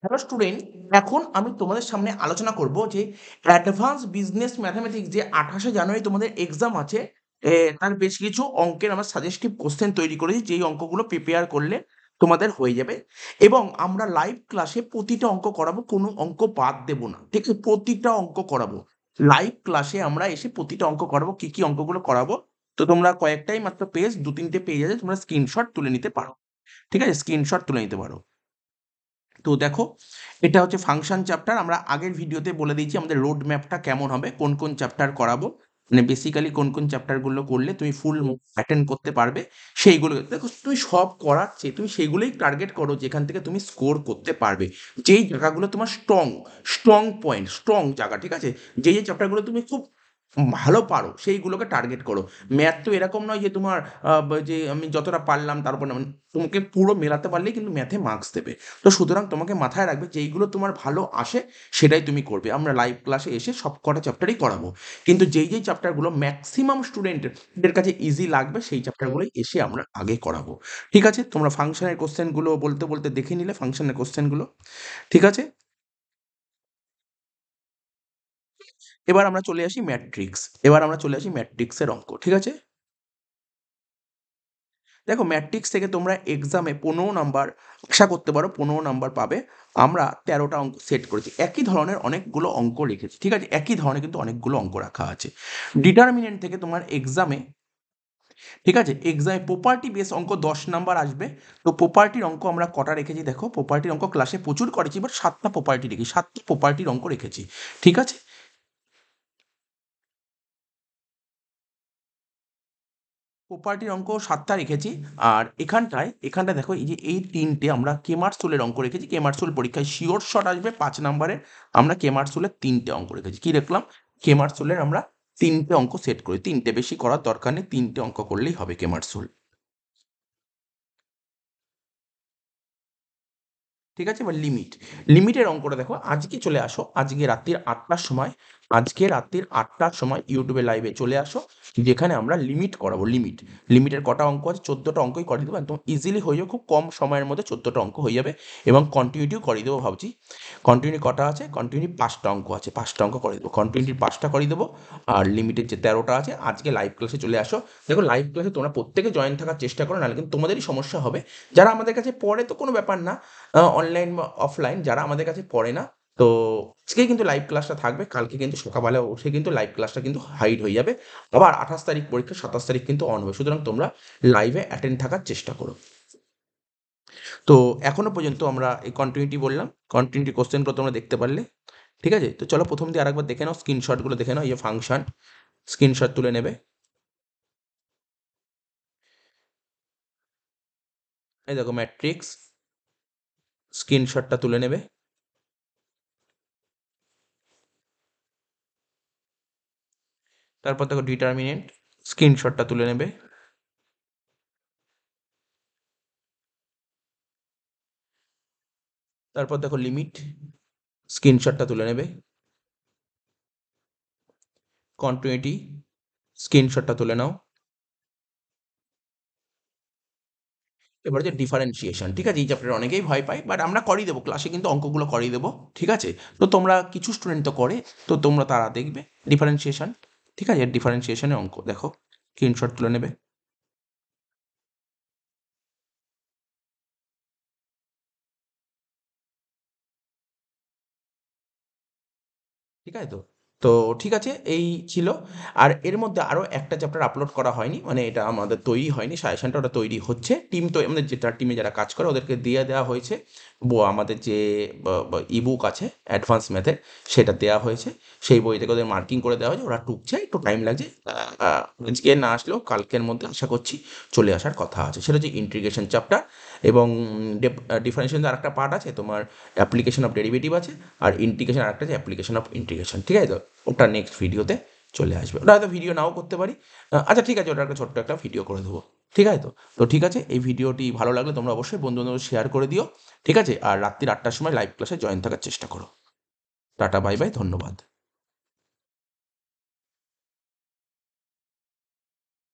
Hello student, এখন আমি তোমাদের সামনে আলোচনা করব যে অ্যাডভান্স বিজনেস ম্যাথামেটিক্স যে 28শে জানুয়ারি তোমাদের এক্সাম আছে, তার বেশ কিছু অঙ্কের আমরা সাজেস্টিভ কোশ্চেন তৈরি করেছি, যেই অঙ্কগুলো প্রিপেয়ার করলে তোমাদের হয়ে যাবে। এবং আমরা লাইভ ক্লাসে প্রতিটা অঙ্ক করাবো, কোনো অঙ্ক বাদ দেবো না, ঠিক আছে? প্রতিটা অঙ্ক করাবো লাইভ ক্লাসে, আমরা এসে প্রতিটা অঙ্ক করাবো। কি কি অঙ্কগুলো করাবো, তো তোমরা কয়েকটাই মাত্র পেজ, 2-3টে পেজ আছে, তোমরা স্ক্রিনশট তুলে নিতে পারো, ঠিক আছে? স্ক্রিনশট তুলে নিতে পারো। তো দেখো, এটা হচ্ছে ফাংশন চ্যাপ্টার। আমরা আগের ভিডিওতে বলে দিয়েছি আমাদের রোড ম্যাপটা কেমন হবে, কোন কোন চ্যাপ্টার করাবো, মানে বেসিক্যালি কোন কোন চ্যাপ্টারগুলো করলে তুমি ফুল অ্যাটেন্ড করতে পারবে। সেইগুলো দেখো, তুমি সব করাচ্ছে, তুমি সেইগুলোই টার্গেট করো যেখান থেকে তুমি স্কোর করতে পারবে। যেই জায়গাগুলো তোমার স্ট্রং স্ট্রং পয়েন্ট, স্ট্রং জায়গা, ঠিক আছে? যেই যে চ্যাপ্টারগুলো তুমি খুব ভালো পারো সেইগুলোকে টার্গেট করো। ম্যাথ তো এরকম নয় যে তোমার যে আমি যতটা পারলাম তারপর না, মানে তোমাকে পুরো মেলাতে পারলেই কিন্তু ম্যাথে মার্কস দেবে। তো সুতরাং তোমাকে মাথায় রাখবে যেইগুলো তোমার ভালো আসে সেটাই তুমি করবে। আমরা লাইভ ক্লাসে এসে সব কটা চ্যাপ্টারই করাবো, কিন্তু যেই যেই চ্যাপ্টারগুলো ম্যাক্সিমাম স্টুডেন্টের কাছে ইজি লাগবে সেই চ্যাপ্টারগুলোই এসে আমরা আগে করাবো। ঠিক আছে, তোমরা ফাংশনের কোশ্চেনগুলো বলতে বলতে দেখে নিলে ফাংশনের কোশ্চেনগুলো, ঠিক আছে? এবার আমরা চলে আসি ম্যাট্রিক্সের অঙ্ক, ঠিক আছে? দেখো, ম্যাট্রিক্স থেকে তোমরা এক্সামে 15 নাম্বার আশা করতে পারো, 15 নাম্বার পাবে। আমরা 13টা অঙ্ক সেট করেছি, একই ধরনের অনেকগুলো অঙ্ক রেখেছি, ঠিক আছে? একই ধরনের কিন্তু অনেকগুলো অঙ্ক রাখা আছে। ডিটারমিনেন্ট থেকে তোমার এক্সামে, ঠিক আছে, এক্সামে প্রপার্টি বেস অঙ্ক 10 নাম্বার আসবে। তো প্রপার্টির অঙ্ক আমরা কটা রেখেছি দেখো, প্রপার্টির অঙ্ক ক্লাসে প্রচুর করেছি, বাট 7টা প্রপার্টি রেখেছি, 7টা প্রপার্টির অঙ্ক রেখেছি, ঠিক আছে? প্রপার্টির অঙ্ক 7টা রেখেছি। আর এখানটায় দেখো, এই যে এই 3টে আমরা কেমারসোলের অঙ্ক রেখেছি। কেমারসোল পরীক্ষায় শিওর শট আসবে 5 নাম্বারের। আমরা কেমারসোলের 3টে অঙ্ক রেখেছি। কি দেখলাম? কেমারসোলের আমরা 3টে অঙ্ক সেট করি, 3টে, বেশি করার দরকার নেই, 3টে অঙ্ক করলেই হবে কেমারসোল, ঠিক আছে? এবার লিমিটের অঙ্কটা দেখো, আজকে চলে আসো, আজকে রাত্রির 8টার সময় ইউটিউবে লাইভে চলে আসো, যেখানে আমরা লিমিট করাবো। লিমিটের কটা অঙ্ক আছে? 14টা অঙ্কই করে দেবো, একদম ইজিলি হয়ে যাবে, খুব কম সময়ের মধ্যে 14টা অঙ্ক হয়ে যাবে। এবং কন্টিনিউটিও করে দেবো ভাবছি। কন্টিনিউ কটা আছে? কন্টিনিউ 5টা অঙ্ক আছে, 5টা অঙ্ক করে দেবো, কন্টিনিউটির 5টা করে দেবো। আর লিমিটের যে 13টা আছে, আজকে লাইভ ক্লাসে চলে আসো। দেখো, লাইভ ক্লাসে তোমরা প্রত্যেকে জয়েন থাকার চেষ্টা করো, নাহলে কিন্তু তোমাদেরই সমস্যা হবে। যারা আমাদের কাছে পড়ে তো কোনো ব্যাপার না, অনলাইন বা অফলাইন, যারা আমাদের কাছে পড়ে না, তো আজকে কিন্তু লাইভ ক্লাসটা থাকবে, কালকে কিন্তু সকালবেলা উঠে কিন্তু লাইভ ক্লাসটা কিন্তু হাইড হয়ে যাবে। আবার 28 তারিখ পরীক্ষা, 27 তারিখ কিন্তু অন হবে, সুতরাং তোমরা লাইভে অ্যাটেন্ড থাকার চেষ্টা করো। তো এখনো পর্যন্ত আমরা এই কন্টিনিউটি বললাম, কন্টিনিউটি কোশ্চেনগুলো তোমরা দেখতে পারলে, ঠিক আছে? তো চলো প্রথম দিয়ে আরেকবার দেখে নাও, স্ক্রিনশটগুলো দেখে নাও, এই ফাংশন স্ক্রিনশট তুলে নেবে। এই দেখো ম্যাট্রিক্স, স্ক্রিনশটটা তুলে নেবে। তারপর দেখো ডিটারমিনেন্ট, স্ক্রিনশটটা তুলে নেবে। তারপর দেখো লিমিট, স্ক্রিনশটটা তুলে নেবে। কন্টিনিউটি, স্ক্রিনশটটা তুলে নাও। এবার হচ্ছে ডিফারেন্সিয়েশন, ঠিক আছে? এই চ্যাপ্টারে অনেকেই ভয় পায়, বাট আমরা করিয়ে দেবো, ক্লাসে কিন্তু অঙ্কগুলো করিয়ে দেবো, ঠিক আছে? তো তোমরা কিছু স্টুডেন্ট তো করে, তো তোমরা তারা দেখবে ডিফারেন্সিয়েশন, ঠিক আছে? ডিফারেন্সিয়েশনের অঙ্ক দেখো, স্ক্রিনশট তুলে নেবে, ঠিক আছে? তো তো ঠিক আছে, এই ছিল। আর এর মধ্যে আরও একটা চ্যাপ্টার আপলোড করা হয়নি, মানে এটা আমাদের তৈরি হয়নি, সাজেশনটা ওটা তৈরি হচ্ছে, টিম তো আমাদের যেটা টিমে যারা কাজ করে ওদেরকে দিয়ে দেওয়া হয়েছে। আমাদের যে ইবুক আছে অ্যাডভান্স ম্যাথে, সেটা দেওয়া হয়েছে। সেই বই থেকে ওদের মার্কিং করে দেওয়া হয়েছে, ওরা টুকছে, একটু টাইম লাগছে। আজকে না আসলেও কালকের মধ্যে আশা করছি চলে আসার কথা আছে। সেটা হচ্ছে ইন্টিগ্রেশন চ্যাপ্টার। এবং ডিফারেন্সিয়েশন আরেকটা পার্ট আছে তোমার, অ্যাপ্লিকেশন অফ ডেরিভেটিভ আছে। আর ইন্টিগ্রেশন আরেকটা আছে, অ্যাপ্লিকেশন অফ ইন্টিগ্রেশন, ঠিক আছে? তো ওটা নেক্সট ভিডিওতে চলে আসবে, ওটা হয়তো ভিডিও নাও করতে পারি। আচ্ছা ঠিক আছে, ওটা একটা ছোট্ট একটা ভিডিও করে দেবো, ঠিক আছে? তো তো ঠিক আছে, এই ভিডিওটি ভালো লাগলে তোমরা অবশ্যই বন্ধু বান্ধব শেয়ার করে দিও, ঠিক আছে? আর রাত্রির 8টার সময় লাইভ ক্লাসে জয়েন থাকার চেষ্টা করো। টাটা, বাই বাই, ধন্যবাদ।